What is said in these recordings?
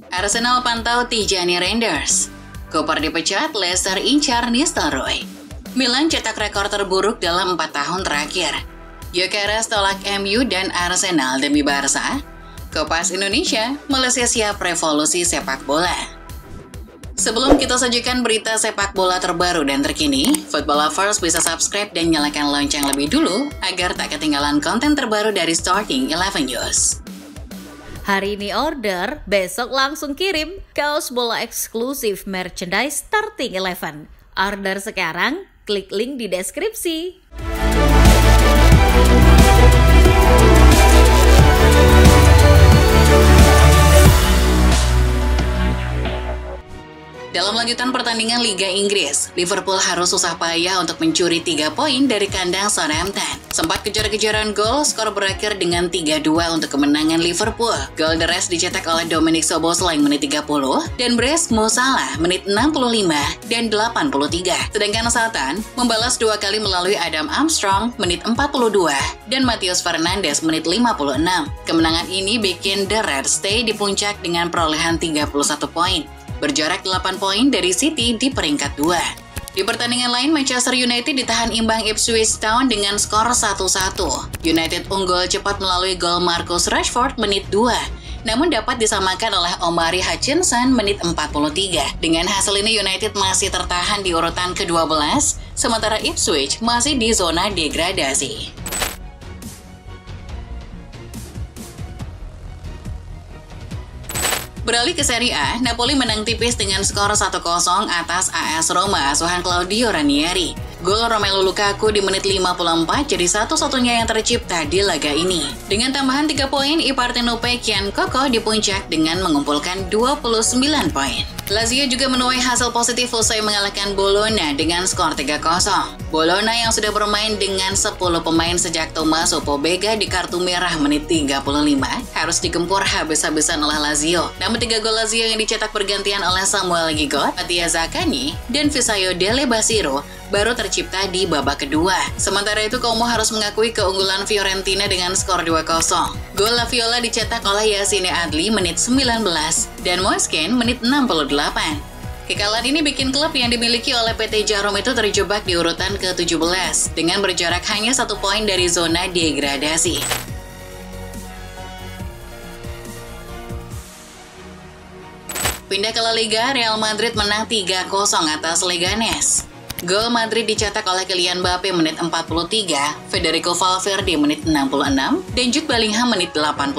Arsenal pantau Tijani Reinders. Cooper dipecat, Leicester incar Nistelrooy. Milan cetak rekor terburuk dalam 4 tahun terakhir. Gyökeres tolak MU dan Arsenal demi Barca. Kompas Indonesia, Malaysia siap revolusi sepak bola. Sebelum kita sajikan berita sepak bola terbaru dan terkini, Football Lovers bisa subscribe dan nyalakan lonceng lebih dulu agar tak ketinggalan konten terbaru dari Starting 11 News. Hari ini order, besok langsung kirim kaos bola eksklusif merchandise Starting 11. Order sekarang, klik link di deskripsi. Dalam lanjutan pertandingan Liga Inggris, Liverpool harus susah payah untuk mencuri 3 poin dari kandang Southampton. Sempat kejar-kejaran gol, skor berakhir dengan 3-2 untuk kemenangan Liverpool. Gol deres dicetak oleh Dominic Szoboszlai menit 30 dan Brest Mo Salah menit 65 dan 83. Sedangkan Southampton membalas 2 kali melalui Adam Armstrong menit 42 dan Matheus Fernandes menit 56. Kemenangan ini bikin The Reds stay di puncak dengan perolehan 31 poin. Berjarak 8 poin dari City di peringkat 2. Di pertandingan lain, Manchester United ditahan imbang Ipswich Town dengan skor 1-1. United unggul cepat melalui gol Marcus Rashford menit 2, namun dapat disamakan oleh Omari Hutchinson menit 43. Dengan hasil ini, United masih tertahan di urutan ke-12, sementara Ipswich masih di zona degradasi. Beralih ke Serie A, Napoli menang tipis dengan skor 1-0 atas AS Roma asuhan Claudio Ranieri. Gol Romelu Lukaku di menit 54 jadi satu-satunya yang tercipta di laga ini. Dengan tambahan 3 poin, I Parthenope kian kokoh di puncak dengan mengumpulkan 29 poin. Lazio juga menuai hasil positif usai mengalahkan Bologna dengan skor 3-0. Bologna yang sudah bermain dengan 10 pemain sejak Tommaso Pobega di kartu merah menit 35 harus digempur habis-habisan oleh Lazio. Namun 3 gol Lazio yang dicetak bergantian oleh Samuel Gigot, Mattia Zaccagni, dan Visayo Dele Basiro baru tercipta di babak kedua. Sementara itu, Como harus mengakui keunggulan Fiorentina dengan skor 2-0. Gol La Viola dicetak oleh Yassine Adli menit 19 dan Moiskin menit 68. Kekalahan ini bikin klub yang dimiliki oleh PT Jarum itu terjebak di urutan ke-17 dengan berjarak hanya 1 poin dari zona degradasi. Pindah ke La Liga, Real Madrid menang 3-0 atas Leganes. Gol Madrid dicetak oleh Kylian Mbappe menit 43, Federico Valverde menit 66, dan Jude Bellingham menit 85.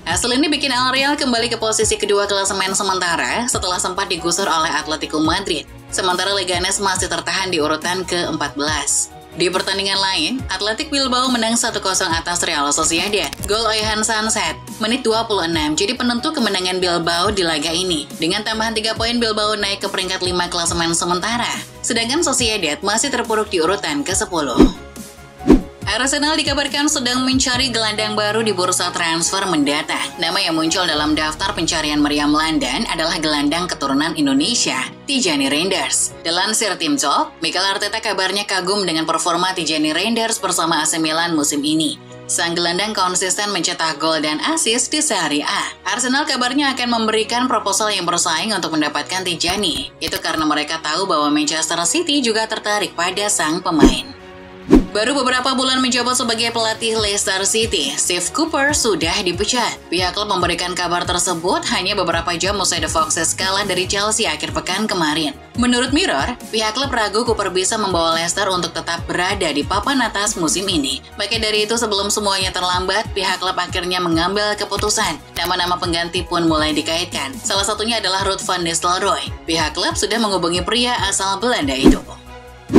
Hasil ini bikin Al Real kembali ke posisi kedua klasemen sementara setelah sempat digusur oleh Atletico Madrid. Sementara Leganes masih tertahan di urutan ke-14. Di pertandingan lain, Athletic Bilbao menang 1-0 atas Real Sociedad. Gol Oihan Sanset menit 26 jadi penentu kemenangan Bilbao di laga ini. Dengan tambahan 3 poin, Bilbao naik ke peringkat 5 klasemen sementara. Sedangkan Sociedad masih terpuruk di urutan ke-10. Arsenal dikabarkan sedang mencari gelandang baru di bursa transfer mendatang. Nama yang muncul dalam daftar pencarian meriam London adalah gelandang keturunan Indonesia, Tijani Reinders. Dilansir Tim Talk, Mikel Arteta kabarnya kagum dengan performa Tijani Reinders bersama AC Milan musim ini. Sang gelandang konsisten mencetak gol dan assist di Serie A. Arsenal kabarnya akan memberikan proposal yang bersaing untuk mendapatkan Tijani. Itu karena mereka tahu bahwa Manchester City juga tertarik pada sang pemain. Baru beberapa bulan menjabat sebagai pelatih Leicester City, Steve Cooper sudah dipecat. Pihak klub memberikan kabar tersebut hanya beberapa jam usai The Foxes kalah dari Chelsea akhir pekan kemarin. Menurut Mirror, pihak klub ragu Cooper bisa membawa Leicester untuk tetap berada di papan atas musim ini. Maka dari itu, sebelum semuanya terlambat, pihak klub akhirnya mengambil keputusan. Nama-nama pengganti pun mulai dikaitkan. Salah satunya adalah Ruud van Nistelrooy. Pihak klub sudah menghubungi pria asal Belanda itu.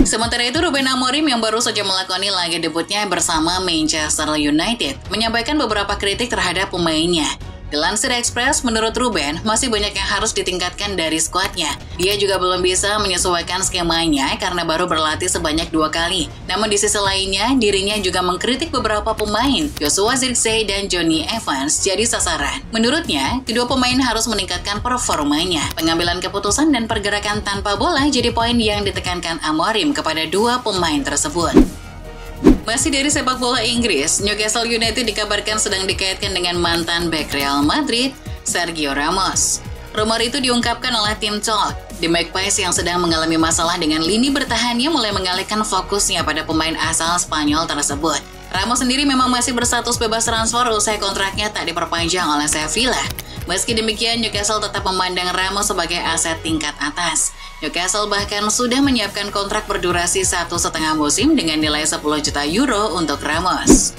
Sementara itu, Ruben Amorim yang baru saja melakoni laga debutnya bersama Manchester United menyampaikan beberapa kritik terhadap pemainnya. Dilansir Express, menurut Ruben, masih banyak yang harus ditingkatkan dari skuadnya. Dia juga belum bisa menyesuaikan skemanya karena baru berlatih sebanyak 2 kali. Namun di sisi lainnya, dirinya juga mengkritik beberapa pemain, Joshua Zirkzee dan Johnny Evans, jadi sasaran. Menurutnya, kedua pemain harus meningkatkan performanya. Pengambilan keputusan dan pergerakan tanpa bola jadi poin yang ditekankan Amorim kepada 2 pemain tersebut. Masih dari sepak bola Inggris, Newcastle United dikabarkan sedang dikaitkan dengan mantan bek Real Madrid, Sergio Ramos. Rumor itu diungkapkan oleh tim Talk. The Magpies yang sedang mengalami masalah dengan lini bertahannya mulai mengalihkan fokusnya pada pemain asal Spanyol tersebut. Ramos sendiri memang masih berstatus bebas transfer usai kontraknya tak diperpanjang oleh Sevilla. Meski demikian, Newcastle tetap memandang Ramos sebagai aset tingkat atas. Newcastle bahkan sudah menyiapkan kontrak berdurasi 1,5 musim dengan nilai 10 juta euro untuk Ramos.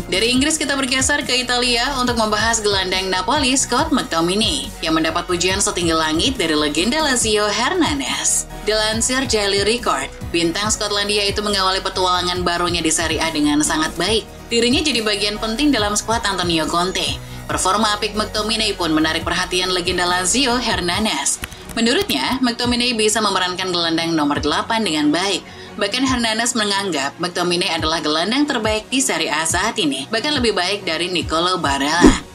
Dari Inggris kita bergeser ke Italia untuk membahas gelandang Napoli Scott McTominay yang mendapat pujian setinggi langit dari legenda Lazio Hernandez. Dilansir Daily Record, bintang Skotlandia itu mengawali petualangan barunya di Serie A dengan sangat baik. Dirinya jadi bagian penting dalam skuad Antonio Conte. Performa apik McTominay pun menarik perhatian legenda Lazio Hernandez. Menurutnya, McTominay bisa memerankan gelandang nomor 8 dengan baik. Bahkan Hernandez menganggap McTominay adalah gelandang terbaik di Serie A saat ini, bahkan lebih baik dari Nicolo Barella.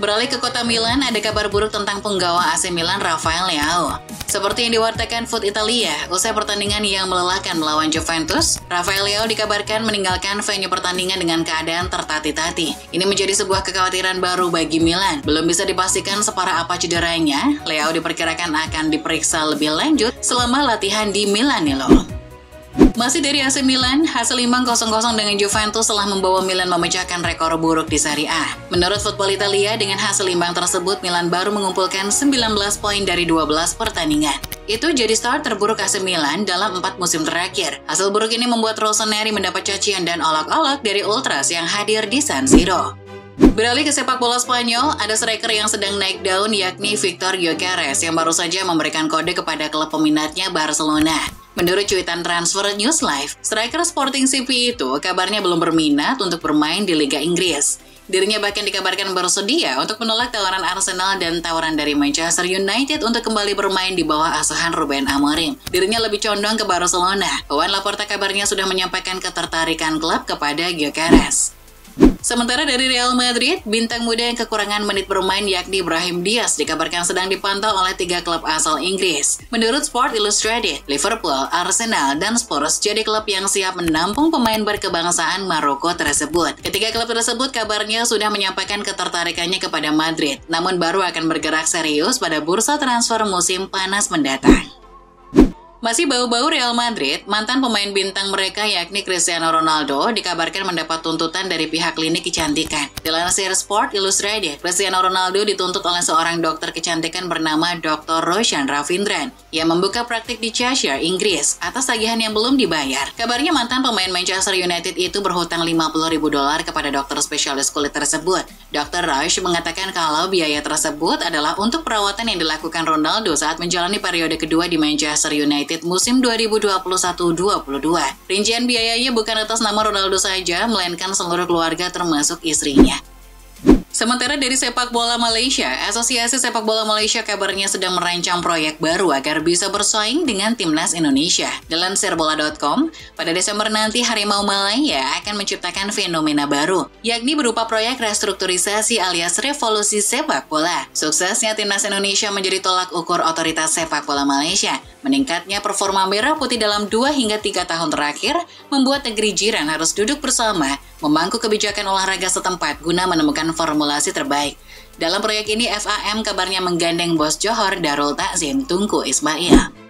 Beralih ke kota Milan, ada kabar buruk tentang penggawa AC Milan Rafael Leao. Seperti yang diwartakan Foot Italia, usai pertandingan yang melelahkan melawan Juventus, Rafael Leao dikabarkan meninggalkan venue pertandingan dengan keadaan tertati-tati. Ini menjadi sebuah kekhawatiran baru bagi Milan. Belum bisa dipastikan separah apa cederanya, Leao diperkirakan akan diperiksa lebih lanjut selama latihan di Milanello. Masih dari AC Milan, hasil imbang 0-0 dengan Juventus telah membawa Milan memecahkan rekor buruk di Serie A. Menurut Football Italia, dengan hasil imbang tersebut, Milan baru mengumpulkan 19 poin dari 12 pertandingan. Itu jadi start terburuk AC Milan dalam 4 musim terakhir. Hasil buruk ini membuat Rossoneri mendapat cacian dan olok-olok dari Ultras yang hadir di San Siro. Beralih ke sepak bola Spanyol, ada striker yang sedang naik daun yakni Victor Gyökeres yang baru saja memberikan kode kepada klub peminatnya Barcelona. Menurut cuitan Transfer News Live, striker Sporting CP itu kabarnya belum berminat untuk bermain di Liga Inggris. Dirinya bahkan dikabarkan bersedia untuk menolak tawaran Arsenal dan tawaran dari Manchester United untuk kembali bermain di bawah asuhan Ruben Amorim. Dirinya lebih condong ke Barcelona. Juan Laporta kabarnya sudah menyampaikan ketertarikan klub kepada Gyökeres. Sementara dari Real Madrid, bintang muda yang kekurangan menit bermain yakni Brahim Diaz dikabarkan sedang dipantau oleh 3 klub asal Inggris. Menurut Sport Illustrated, Liverpool, Arsenal, dan Spurs jadi klub yang siap menampung pemain berkebangsaan Maroko tersebut. Ketiga klub tersebut kabarnya sudah menyampaikan ketertarikannya kepada Madrid, namun baru akan bergerak serius pada bursa transfer musim panas mendatang. Masih bau-bau Real Madrid, mantan pemain bintang mereka yakni Cristiano Ronaldo dikabarkan mendapat tuntutan dari pihak klinik kecantikan. Dilansir Sport Illustrated, Cristiano Ronaldo dituntut oleh seorang dokter kecantikan bernama Dr. Roshan Ravindran yang membuka praktik di Cheshire, Inggris atas tagihan yang belum dibayar. Kabarnya mantan pemain Manchester United itu berhutang $50.000 kepada dokter spesialis kulit tersebut. Dr. Rush mengatakan kalau biaya tersebut adalah untuk perawatan yang dilakukan Ronaldo saat menjalani periode kedua di Manchester United musim 2021-22. Rincian biayanya bukan atas nama Ronaldo saja, melainkan seluruh keluarga termasuk istrinya. Sementara dari sepak bola Malaysia, Asosiasi Sepak Bola Malaysia kabarnya sedang merancang proyek baru agar bisa bersaing dengan Timnas Indonesia. Dilansir bola.com, pada Desember nanti Harimau Malaya akan menciptakan fenomena baru, yakni berupa proyek restrukturisasi alias revolusi sepak bola. Suksesnya Timnas Indonesia menjadi tolak ukur otoritas sepak bola Malaysia. Meningkatnya performa merah putih dalam 2 hingga 3 tahun terakhir membuat negeri jiran harus duduk bersama memangku kebijakan olahraga setempat guna menemukan formulasi terbaik. Dalam proyek ini, FAM kabarnya menggandeng bos Johor Darul Takzim Tunku Ismail.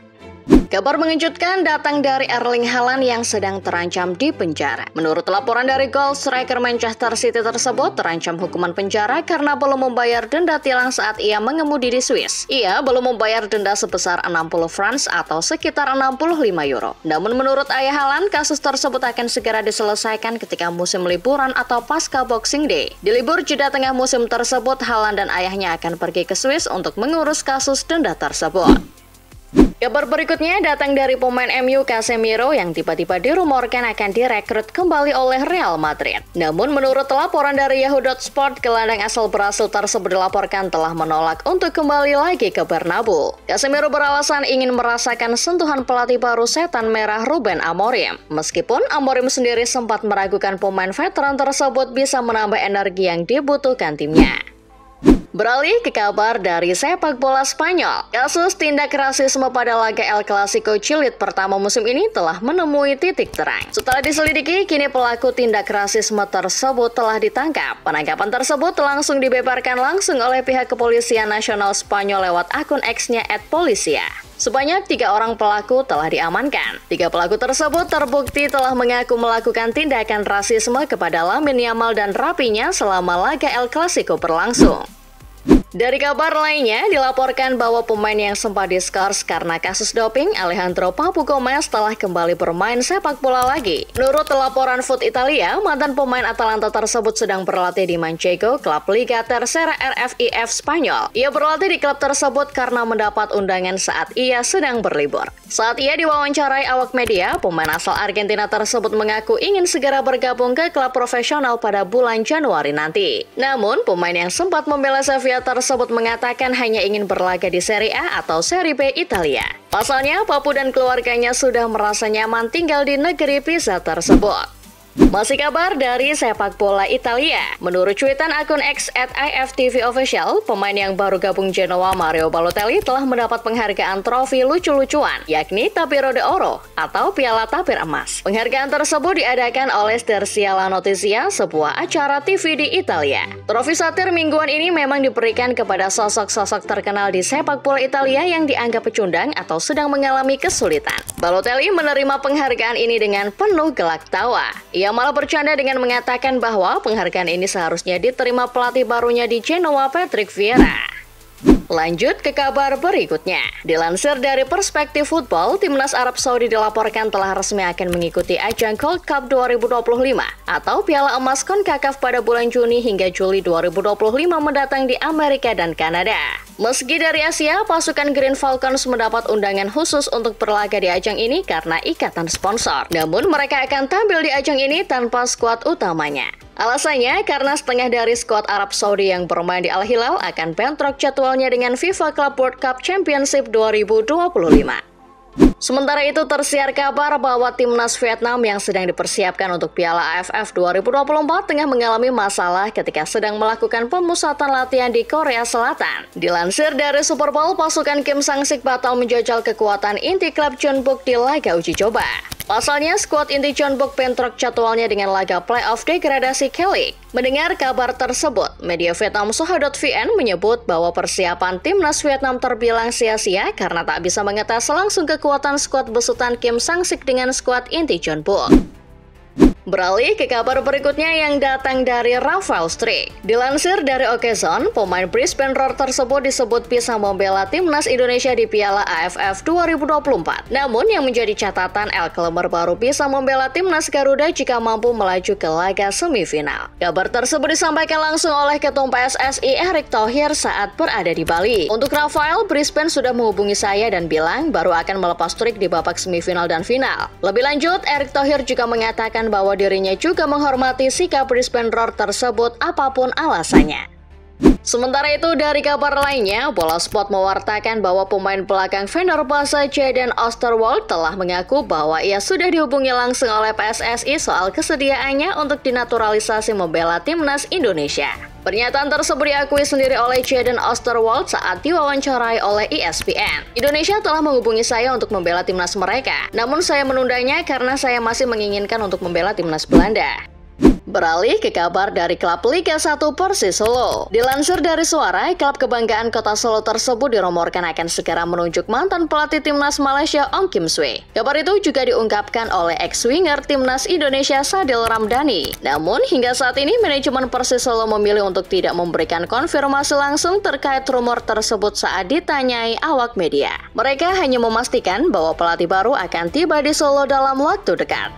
Kabar mengejutkan datang dari Erling Haaland yang sedang terancam di penjara. Menurut laporan dari Goal, striker Manchester City tersebut terancam hukuman penjara karena belum membayar denda tilang saat ia mengemudi di Swiss. Ia belum membayar denda sebesar 60 francs atau sekitar 65 euro. Namun menurut ayah Haaland, kasus tersebut akan segera diselesaikan ketika musim liburan atau pasca Boxing Day. Di libur jeda tengah musim tersebut, Haaland dan ayahnya akan pergi ke Swiss untuk mengurus kasus denda tersebut. Kabar berikutnya datang dari pemain MU Casemiro yang tiba-tiba dirumorkan akan direkrut kembali oleh Real Madrid. Namun menurut laporan dari Yahoo.Sport, gelandang asal Brasil tersebut dilaporkan telah menolak untuk kembali lagi ke Bernabeu. Casemiro beralasan ingin merasakan sentuhan pelatih baru setan merah Ruben Amorim. Meskipun Amorim sendiri sempat meragukan pemain veteran tersebut bisa menambah energi yang dibutuhkan timnya. Beralih ke kabar dari sepak bola Spanyol, kasus tindak rasisme pada laga El Clasico jilid pertama musim ini telah menemui titik terang. Setelah diselidiki, kini pelaku tindak rasisme tersebut telah ditangkap. Penangkapan tersebut langsung dibeberkan langsung oleh pihak kepolisian nasional Spanyol lewat akun X-nya @policia. Sebanyak 3 orang pelaku telah diamankan. 3 pelaku tersebut terbukti telah mengaku melakukan tindakan rasisme kepada Lamine Yamal dan rapinya selama laga El Clasico berlangsung. Dari kabar lainnya, dilaporkan bahwa pemain yang sempat diskors karena kasus doping, Alejandro Papu Gomez telah kembali bermain sepak bola lagi. Menurut laporan Foot Italia, mantan pemain Atalanta tersebut sedang berlatih di Manchego, klub Liga Tercera RFIF Spanyol. Ia berlatih di klub tersebut karena mendapat undangan saat ia sedang berlibur. Saat ia diwawancarai awak media, pemain asal Argentina tersebut mengaku ingin segera bergabung ke klub profesional pada bulan Januari nanti. Namun, pemain yang sempat membela Sevilla tersebut mengatakan hanya ingin berlaga di Serie A atau Serie B Italia. Pasalnya, Papu dan keluarganya sudah merasa nyaman tinggal di negeri Pisa tersebut. Masih kabar dari sepak bola Italia. Menurut cuitan akun X @IFTVOfficial, pemain yang baru gabung Genoa Mario Balotelli telah mendapat penghargaan trofi lucu-lucuan, yakni Tapiro de Oro atau Piala Tapir Emas. Penghargaan tersebut diadakan oleh Stercia La Notizia, sebuah acara TV di Italia. Trofi satir mingguan ini memang diberikan kepada sosok-sosok terkenal di sepak bola Italia yang dianggap pecundang atau sedang mengalami kesulitan. Balotelli menerima penghargaan ini dengan penuh gelak tawa. Ia malah bercanda dengan mengatakan bahwa penghargaan ini seharusnya diterima pelatih barunya di Genoa, Patrick Vieira. Lanjut ke kabar berikutnya. Dilansir dari Perspektif Football, Timnas Arab Saudi dilaporkan telah resmi akan mengikuti ajang Gold Cup 2025 atau Piala Emas CONCACAF pada bulan Juni hingga Juli 2025 mendatang di Amerika dan Kanada. Meski dari Asia, pasukan Green Falcons mendapat undangan khusus untuk berlaga di ajang ini karena ikatan sponsor. Namun mereka akan tampil di ajang ini tanpa skuad utamanya. Alasannya karena setengah dari skuad Arab Saudi yang bermain di Al Hilal akan bentrok jadwalnya dengan FIFA Club World Cup Championship 2025. Sementara itu tersiar kabar bahwa timnas Vietnam yang sedang dipersiapkan untuk Piala AFF 2024 tengah mengalami masalah ketika sedang melakukan pemusatan latihan di Korea Selatan. Dilansir dari Super Bowl, pasukan Kim Sang-sik batal menjajal kekuatan inti klub Jeonbuk di laga uji coba. Pasalnya, skuad inti Jeonbuk bentrok jadwalnya dengan laga playoff degradasi K-League. Mendengar kabar tersebut, media Vietnam Soha.vn menyebut bahwa persiapan timnas Vietnam terbilang sia-sia karena tak bisa mengetes langsung kekuatan skuad besutan Kim Sang-sik dengan skuad inti Jeonbuk. Beralih ke kabar berikutnya yang datang dari Rafael Struijk. Dilansir dari Okezon, pemain Brisbane Roar tersebut disebut bisa membela timnas Indonesia di Piala AFF 2024. Namun yang menjadi catatan, El Klemmer baru bisa membela timnas Garuda jika mampu melaju ke laga semifinal. Kabar tersebut disampaikan langsung oleh Ketum PSSI Erick Thohir saat berada di Bali. Untuk Rafael, Brisbane sudah menghubungi saya dan bilang baru akan melepas Struijk di babak semifinal dan final. Lebih lanjut, Erick Thohir juga mengatakan bahwa dirinya juga menghormati sikap Brisbane Roar tersebut apapun alasannya. Sementara itu, dari kabar lainnya, Bola Sport mewartakan bahwa pemain belakang Fenerbahce Jadon Oosterwolde telah mengaku bahwa ia sudah dihubungi langsung oleh PSSI soal kesediaannya untuk dinaturalisasi membela timnas Indonesia. Pernyataan tersebut diakui sendiri oleh Jadon Oosterwolde saat diwawancarai oleh ESPN. Indonesia telah menghubungi saya untuk membela timnas mereka, namun saya menundanya karena saya masih menginginkan untuk membela timnas Belanda. Beralih ke kabar dari klub Liga 1 Persis Solo. Dilansir dari Suara, klub kebanggaan kota Solo tersebut dirumorkan akan segera menunjuk mantan pelatih timnas Malaysia Ong Kim Swee. Kabar itu juga diungkapkan oleh ex-winger timnas Indonesia Sadil Ramdhani. Namun hingga saat ini manajemen Persis Solo memilih untuk tidak memberikan konfirmasi langsung terkait rumor tersebut saat ditanyai awak media. Mereka hanya memastikan bahwa pelatih baru akan tiba di Solo dalam waktu dekat.